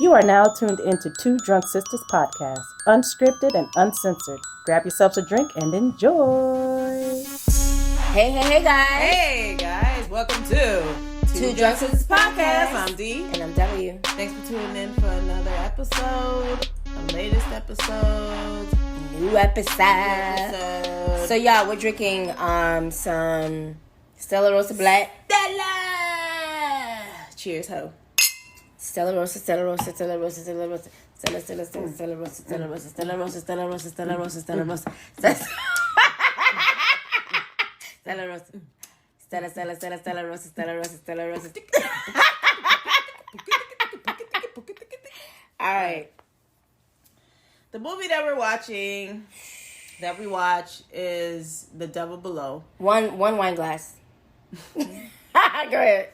You are now tuned into Two Drunk Sistas podcast, unscripted and uncensored. Grab yourselves a drink and enjoy. Hey guys. Hey guys, welcome to Two Drunk Sistas podcast. I'm D. And I'm W. Thanks for tuning in for another episode, the latest episode. New episode. So y'all, we're drinking some Stella Rosa Black. Stella! Cheers, ho. Stella Rosa, Stella Rosa, Stella Rosa, Stella Rosa, Stella, Stella, Stella, Stella Rosa, Stella Rosa, Stella Rosa, Stella Rosa, Stella Rosa, Stella Rosa, Stella Rosa, Stella, Stella, Stella, Stella Rosa, Stella Rosa, Stella Rosa. All right. The movie that we watch is The Devil Below. One wine glass. Go ahead.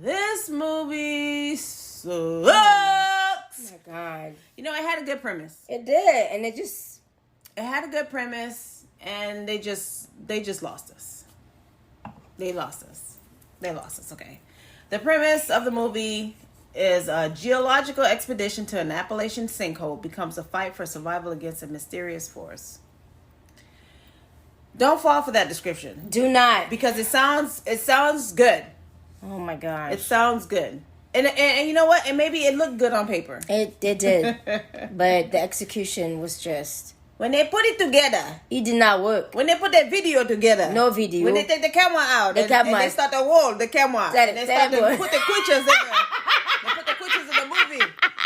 This movie sucks. Oh my God. You know, it had a good premise. It did, and it had a good premise, and they just lost us. They lost us, okay. The premise of the movie is a geological expedition to an Appalachian sinkhole becomes a fight for survival against a mysterious force. Don't fall for that description. do not. Because it sounds good. Oh my gosh. It sounds good. And you know what? And maybe it looked good on paper. It did. But the execution was just... When they put it together. It did not work. When they put that video together. No video. When they take the camera out. And they start to roll the camera. And they start to put the creatures in there. They put the creatures in the movie.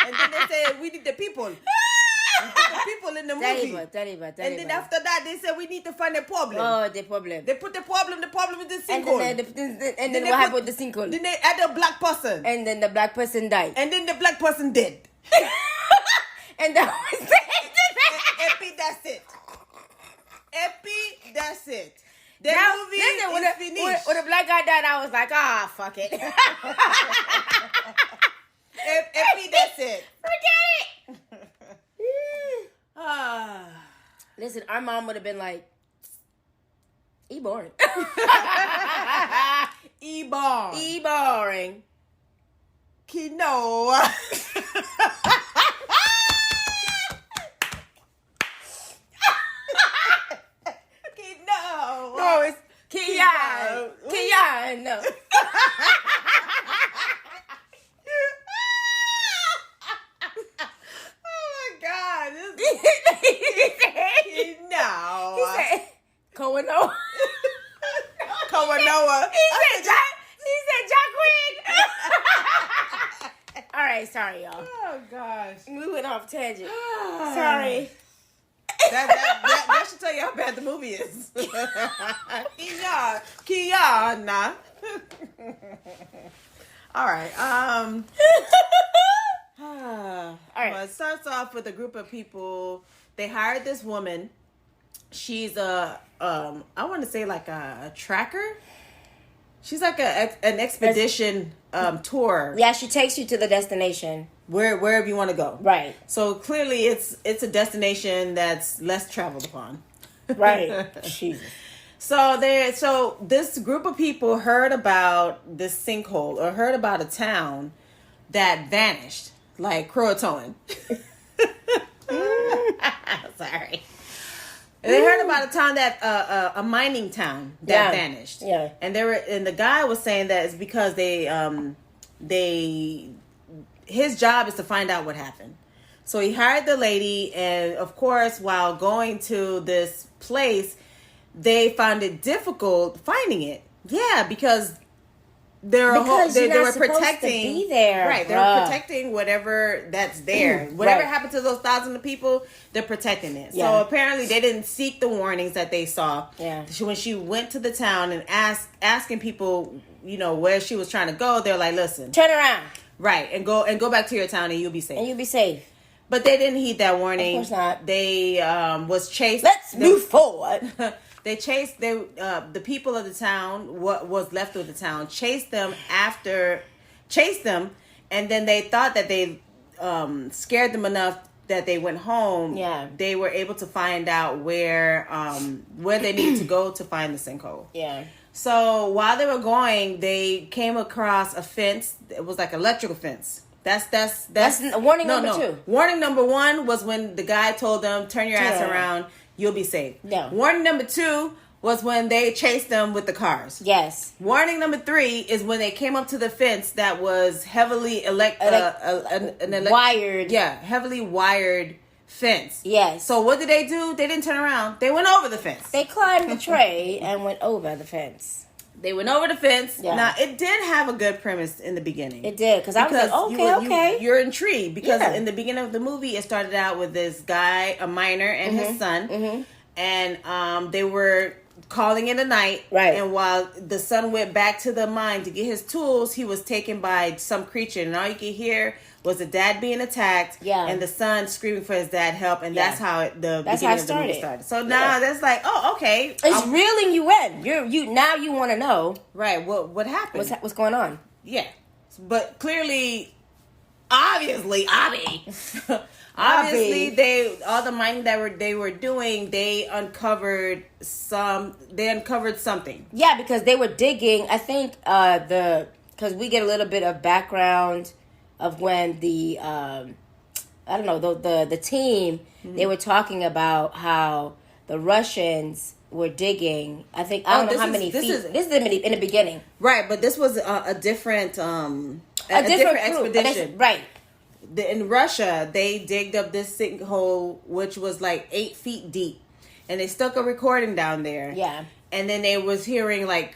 And then they say, we need the people. And put the people in the movie. Terrible. And then after that, they said, we need to find a problem. Oh, the problem. They put the problem is the sinkhole. And then what happened with the sinkhole? Then they add a black person. And then the black person died. And then the black person dead. And that was it. Epi, that's it. Epi, that's it. The Now, movie listen, is finished. when the black guy died, I was like, fuck it. Epi, that's it. Forget it. Ah. Listen, our mom would have been like, boring. E-bar. Boring. Quinoa. Quinoa. No, it's Keon. Keon, no. No. He said, Koanoa. Koanoa. He said Jacqueline. All right, sorry, y'all. Oh, gosh. We went off tangent. Sorry. That should tell you how bad the movie is. Kiana. All right. All right. Well, it starts off with a group of people. They hired this woman. She's I want to say like a tracker. She's like an expedition tour. Yeah, she takes you to the destination. Wherever you want to go. Right. So clearly it's a destination that's less traveled upon. Right. Jesus. So this group of people heard about this sinkhole or heard about a town that vanished, like Croatoan. Sorry. They heard about a town that a mining town that vanished. Yeah. And the guy was saying that it's because his job is to find out what happened. So he hired the lady, and of course, while going to this place, they found it difficult finding it. Yeah, because they were protecting. To be there. Right, they were protecting whatever that's there. Whatever happened to those thousands of people, they're protecting it. Yeah. So apparently, they didn't seek the warnings that they saw. Yeah. When she went to the town and asking people, where she was trying to go, they're like, "Listen, turn around." Right, and go back to your town, and you'll be safe. But they didn't heed that warning. Of course not. They was chased. Let's move forward. They chased the people of the town. What was left of the town chased them, and then they thought that they scared them enough that they went home. Yeah. They were able to find out where they need to go to find the sinkhole. Yeah. So while they were going, they came across a fence. It was like an electrical fence That's warning number 2. Warning number 1 was when the guy told them, turn your ass around, you'll be safe. Yeah. Warning number 2 was when they chased them with the cars. Yes. Warning number 3 is when they came up to the fence that was heavily wired. Yeah, heavily wired fence. Yes. So what did they do? They didn't turn around. They went over the fence. They climbed the tray and went over the fence. They went over the fence. Yeah. Now, it did have a good premise in the beginning. It did, because I was like, okay. You're intrigued, because in the beginning of the movie, it started out with this guy, a miner, and his son, and they were calling in the night, right? And while the son went back to the mine to get his tools, he was taken by some creature, and all you could hear was the dad being attacked, and the son screaming for his dad help, and that's how the beginning of the movie started. So now that's like, oh, okay, it's reeling you in. You now you want to know, right? What happened? What's going on? Yeah, but clearly, obviously, all the mining that they were doing, they uncovered something. Yeah, because they were digging. I think because we get a little bit of background of when the the team, they were talking about how the Russians were digging. I think I don't know how many feet. This is in the beginning, right? But this was a different a different expedition, right? In Russia, they digged up this sinkhole which was like 8 feet deep, and they stuck a recording down there. Yeah. And then they was hearing like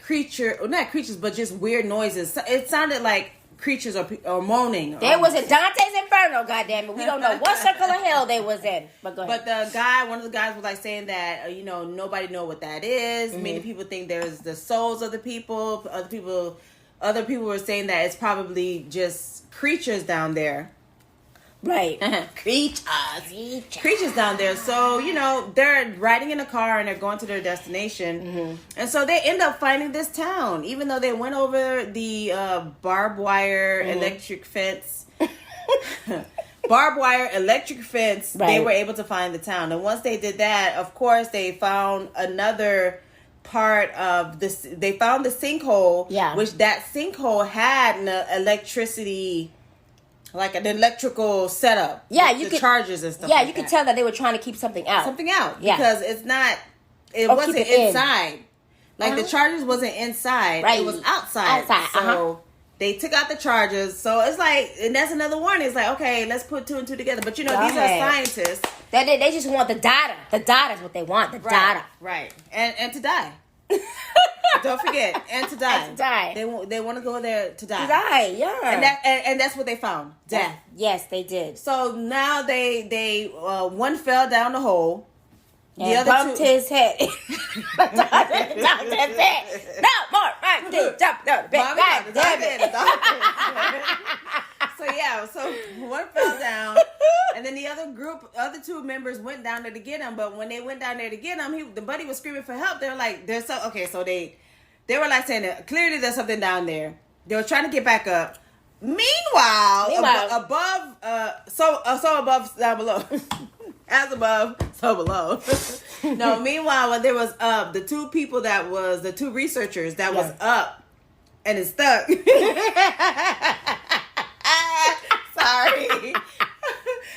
not creatures, but just weird noises. It sounded like creatures or moaning. There was a Dante's Inferno, goddammit. We don't know what circle of hell they was in. But go ahead. But one of the guys was like saying that, nobody know what that is. Many people think there's the souls of the people. Other people were saying that it's probably just creatures down there. Right. Creatures down there. So, they're riding in a car and they're going to their destination. And so they end up finding this town, even though they went over the barbed wire electric fence. Barbed wire electric fence. Right. They were able to find the town. And once they did that, of course, they found another part of this. They found the sinkhole. Yeah. Which that sinkhole had an electricity, like an electrical setup. Yeah, you could charges and stuff. Yeah, you could tell that they were trying to keep something out. Yeah. Because it wasn't inside. Like the charges wasn't inside. Right. It was outside. So they took out the charges. So it's like, and that's another warning. It's like, okay, let's put 2 and 2 together. But these are scientists. They just want the data. The data is what they want. The data. Right. And to die. Don't forget, and to die. And to die. They want to go there to die. To die, yeah. And that's what they found. Death. Yes, they did. So now they one fell down the hole. And the other bumped his head. Bumped his head. No more. Right, jump down the bed. So one fell down, and then the other 2 members went down there to get him. But when they went down there to get him, the buddy was screaming for help. They were like, So they were like saying that clearly there's something down there. They were trying to get back up. Meanwhile, above, so above, down below. As above, so below. No, meanwhile, when there was the 2 people the 2 researchers that was up and it's stuck. Sorry.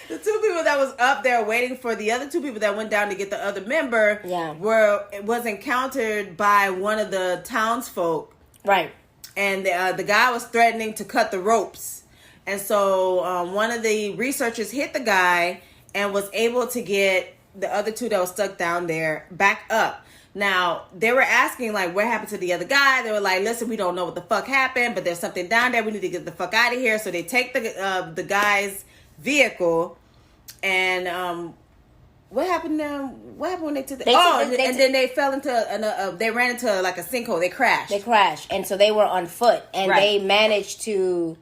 The 2 people that was up there waiting for the other 2 people that went down to get the other member was encountered by one of the townsfolk. Right. And the guy was threatening to cut the ropes. And so one of the researchers hit the guy and was able to get the other 2 that was stuck down there back up. Now, they were asking, like, what happened to the other guy? They were like, listen, we don't know what the fuck happened, but there's something down there. We need to get the fuck out of here. So they take the guy's vehicle. And what happened to them? What happened when they took the... then they fell into... they ran into, like, a sinkhole. They crashed. And so they were on foot. And they managed to...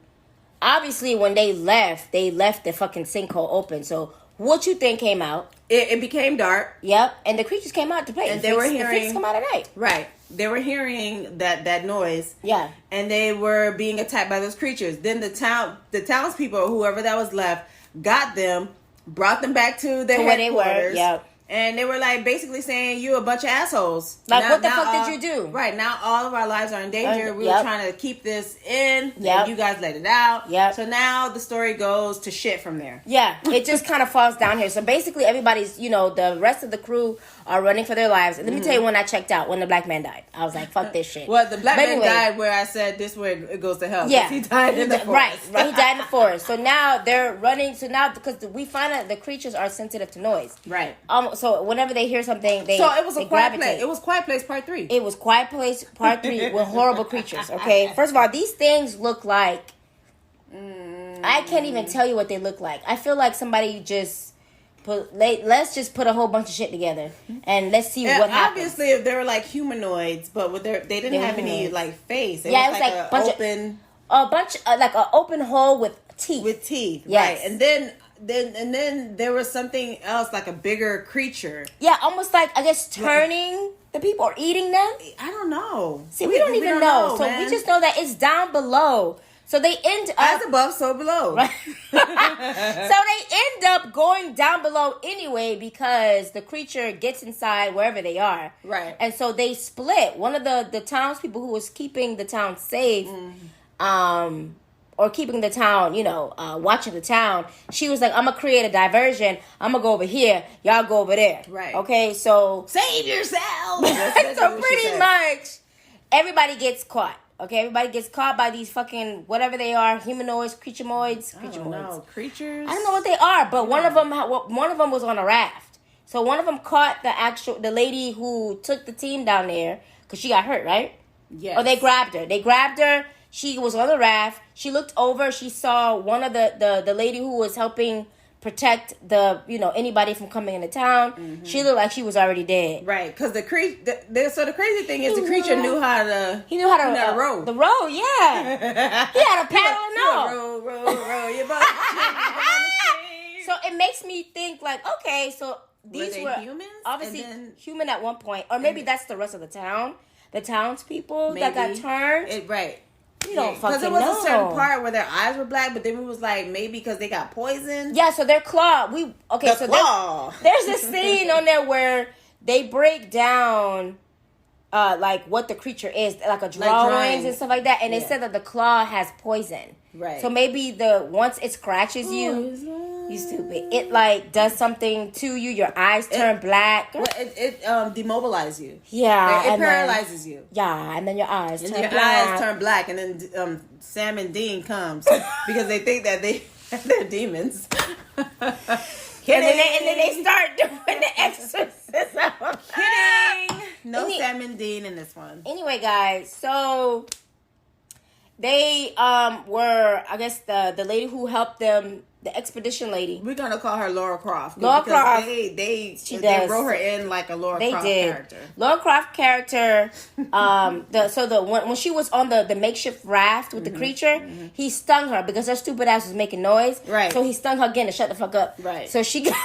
Obviously, when they left the fucking sinkhole open. So... What you think came out? It became dark. Yep, and the creatures came out to play. And they were hearing... The freaks come out at night. Right. They were hearing that noise. Yeah. And they were being attacked by those creatures. Then the townspeople, whoever that was left, got them, brought them back to their headquarters. Yep. And they were like basically saying you a bunch of assholes. Like, what the fuck did you do? Right, now all of our lives are in danger. We were trying to keep this in. Yep. You guys let it out. Yep. So now the story goes to shit from there. Yeah, it just kind of falls down here. So basically everybody's, the rest of the crew are running for their lives. And let me tell you when I checked out, when the black man died. I was like, fuck this shit. Well, the black man died where I said this way it goes to hell. Yeah. He died in the forest. Right, he died in the forest. So now they're running. So now, because we find out the creatures are sensitive to noise. Right. So whenever they hear something, they So it was a quiet gravitate. place. It was Quiet Place Part 3. It was Quiet Place Part 3 with horrible creatures, okay? First of all, these things look like... I can't even tell you what they look like. I feel like somebody just... let's just put a whole bunch of shit together and let's see what happens. Obviously, if they were like humanoids, but they didn't have any like face. It was like a open... like an open hole with teeth. With teeth, yes. Right. And then there was something else, like a bigger creature. Yeah, almost like, I guess, turning the people or eating them. I don't know. See, we don't even know. So man. we just know that it's down below. So they end up... As above, so below. Right? So they end up going down below anyway because the creature gets inside wherever they are. Right. And so they split. One of the townspeople who was keeping the town safe... or keeping the town, watching the town, she was like, I'm going to create a diversion. I'm going to go over here. Y'all go over there. Right. Okay, so... Save yourself! So pretty much, everybody gets caught. Okay, everybody gets caught by these fucking, whatever they are, humanoids, creaturemoids. I don't know. Creatures? I don't know what they are, but one of them was on a raft. So one of them caught the lady who took the team down there, because she got hurt, right? Yes. Or they grabbed her. She was on the raft. She looked over. She saw one of the lady who was helping protect anybody from coming into town. Mm-hmm. She looked like she was already dead. Right, because so the crazy thing is the creature knew how to... He knew how to row. The row, yeah. He had a paddle and all. Row your boat. So it makes me think like, okay, so these were humans? Obviously human at one point. Or maybe that's the rest of the town. The townspeople that got turned. Right. You don't fucking know. Because it was a certain part where their eyes were black, but then it was like maybe because they got poisoned. Yeah, so their claw. There's this scene on there where they break down like what the creature is, like a drawings and stuff like that, and it said that the claw has poison. Right. So maybe once it scratches you stupid, it like does something to you. Your eyes turn black. Well, it demobilizes you. Yeah, it paralyzes you. Yeah, and then your eyes turn black. Eyes turn black, and then Sam and Dean comes because they think that they're demons. And then they start doing the exorcism. Kidding. No Sam and Dean in this one. Anyway, guys, so they were, I guess, the lady who helped them, the expedition lady. We're gonna call her Laura Croft. Laura Croft. They wrote her in like a Laura Croft character. Laura Croft character. When she was on the makeshift raft with the creature, he stung her because her stupid ass was making noise. Right. So he stung her again to shut the fuck up. Right. So she got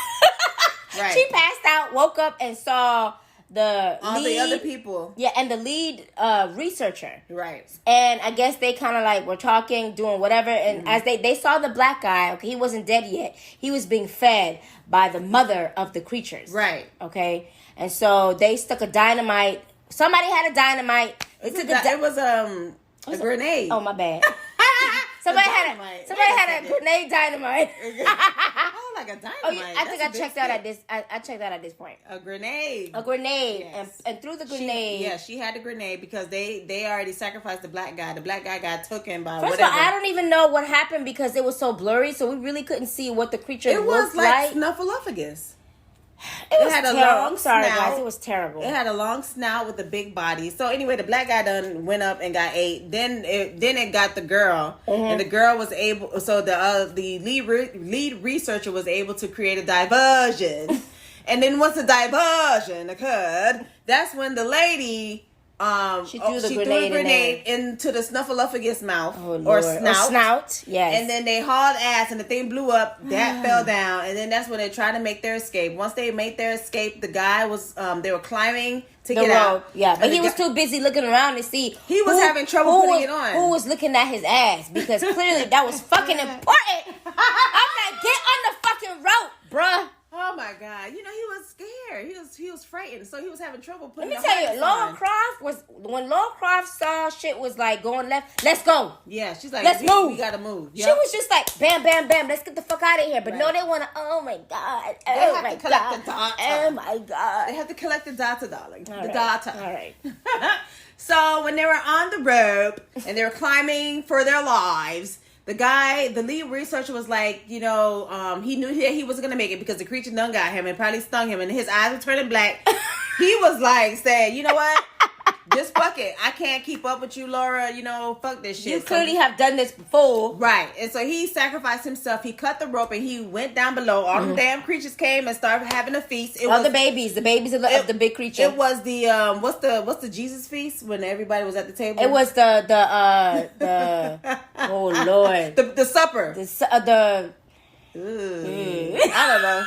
she passed out, woke up, and saw the other people. Yeah, and the lead researcher. Right. And I guess they kind of like were talking, doing whatever, and as they saw the black guy, okay, he wasn't dead yet. He was being fed by the mother of the creatures. Right. Okay. And so they stuck a dynamite. Somebody had a dynamite. It was a grenade. Oh, my bad. Somebody had a grenade dynamite. Oh, like a dynamite. Oh, yeah, I think I checked out at this. I checked out at this point. A grenade. Yes. And through the grenade. She had the grenade because they already sacrificed the black guy. The black guy got taken by First whatever. of all, I don't even know what happened because it was so blurry, so we really couldn't see what the creature looked like. It was like Snuffleupagus. It had a long snout. Guys, it was terrible. It had a long snout with a big body. So anyway, the black guy done went up and got ate. Then it got the girl, and the girl was able. So the lead researcher was able to create a diversion, and then once the diversion occurred, that's when the lady. She threw the grenade into the Snuffleupagus mouth or snout. Yes. And then they hauled ass and the thing blew up. That fell down. And then that's when they tried to make their escape. Once they made their escape, the guy was, they were climbing to get out. Yeah, but he was too busy looking around to see. He was having trouble putting it on. Who was looking at his ass? Because clearly that was fucking important. I'm like, get on the fucking rope, bruh. Oh my God. He was scared. frightened, so he was having trouble Let putting. me tell you, Laura Croft when Laura Croft saw shit was like going left. Let's go. Yeah, she's like, let's move. We gotta move. Yep. She was just like, bam, bam, bam. Let's get the fuck out of here. But no, they want to. Oh my god. Oh my god. Oh my god. They have to collect the data, darling. All the right. data. All right. So when they were on the rope and they were climbing for their lives, the lead researcher was like, he knew that he wasn't going to make it because the creature done got him and probably stung him and his eyes were turning black. He was like, saying, you know what? Just fuck it. I can't keep up with you, Laura. Fuck this shit. You clearly have done this before. Right. And so he sacrificed himself. He cut the rope and he went down below. All the damn creatures came and started having a feast. The babies of the big creature. It was the what's the Jesus feast when everybody was at the table? It was the oh Lord. The supper. I don't know.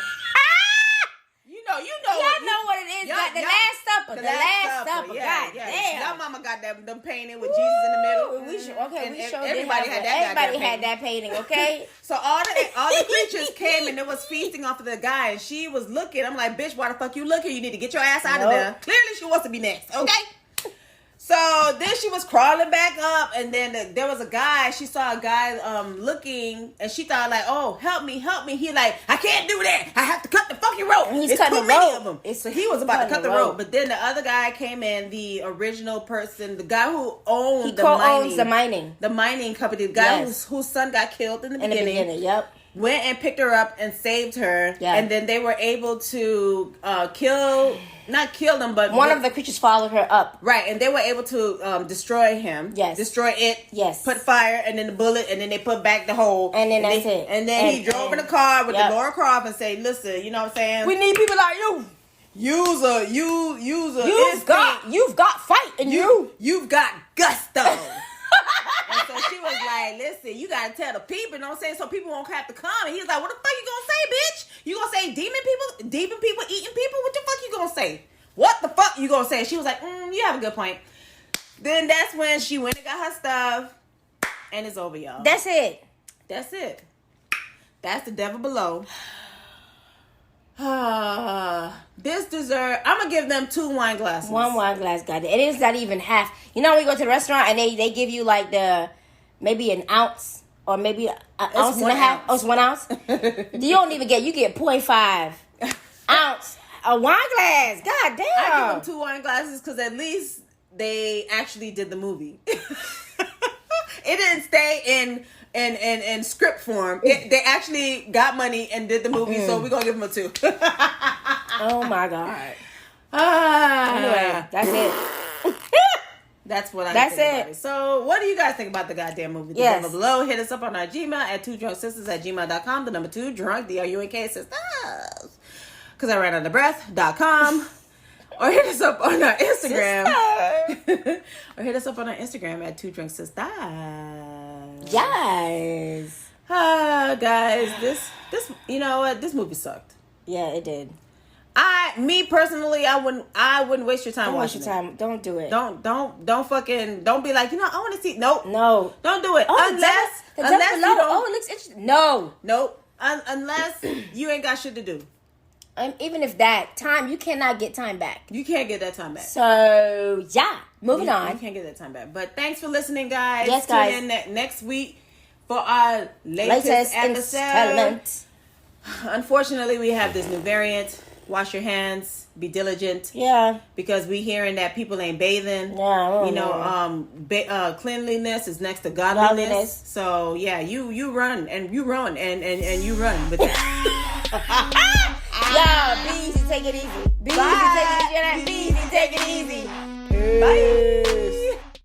Y'all know what it is. The Last Supper. The Last Supper. God damn. Y'all mama got them painting with Jesus in the middle. We showed everybody had that. Everybody had that painting. Okay. So all the creatures came and it was feasting off of the guy, and she was looking. I'm like, bitch, why the fuck you looking? You need to get your ass out of there. Clearly, she wants to be next. Okay. So then she was crawling back up, and then there was a guy. She saw a guy looking, and she thought like, "Oh, help me!" He like, "I can't do that. I have to cut the fucking rope." And he's It's cutting too the many rope. of them. So he was about to cut the rope, but then the other guy came in, the original person, the guy who owned the mining company, the guy whose son got killed in the beginning. Yep. Went and picked her up and saved her, yeah. And then they were able to not kill them, but one of the creatures followed her up. Right, and they were able to destroy him. Yes. Destroy it. Yes. Put fire, and then the bullet, and then they put back the hole. And then that's it. And then he drove in a car with the Laura Croft and say, "Listen, you know what I'm saying? We need people like you. You've got fight in you. You've got gusto." And so she was like, "Listen, you gotta tell the people, you know what I'm saying, so people won't have to come." And he was like, "What the fuck you gonna say, bitch? You gonna say demon people eating people? What the fuck you gonna say? What the fuck you gonna say?" She was like, "You have a good point." Then that's when she went and got her stuff, and it's over, y'all. That's it. That's the devil below. This dessert, I'm gonna give them 2 wine glasses. 1 wine glass, God. It is not even half. You know when you go to the restaurant and they give you like maybe an ounce or maybe an ounce and a half. Oh, it's 1 ounce. You get 0.5 ounce a wine glass. God damn. I give them 2 wine glasses because at least they actually did the movie. It didn't stay in script form. They actually got money and did the movie, so we're gonna give them a 2. Oh my god. Anyway, that's it. That's what I think about it. So what do you guys think about the goddamn movie? The Devil Below. Hit us up on our Gmail at 2drunksisters@gmail.com. The number 2 drunk DRUNK sisters. Because I ran out of breath.com. Or hit us up on our Instagram. Or hit us up on our Instagram at 2drunksisters. Yes. Guys, this you know what? This movie sucked. Yeah, it did. Me personally, I wouldn't waste your time. Don't waste your time. Don't do it. Don't be like, I want to see. Nope. No. Don't do it. Unless you don't. Oh, it looks interesting. No. Nope. Unless you ain't got shit to do. Even if that time, you cannot get time back. You can't get that time back. So, yeah. Moving on. You can't get that time back. But thanks for listening, guys. Yes, guys. Tune in next week for our latest episode. Unfortunately, we have this new variant. Wash your hands. Be diligent. Yeah. Because we hearing that people ain't bathing. Yeah. Cleanliness is next to godliness. So, yeah, you run and you run and you run with that. Yeah, be easy, take it easy. Be easy, take it easy. Be easy, take it easy. Bye.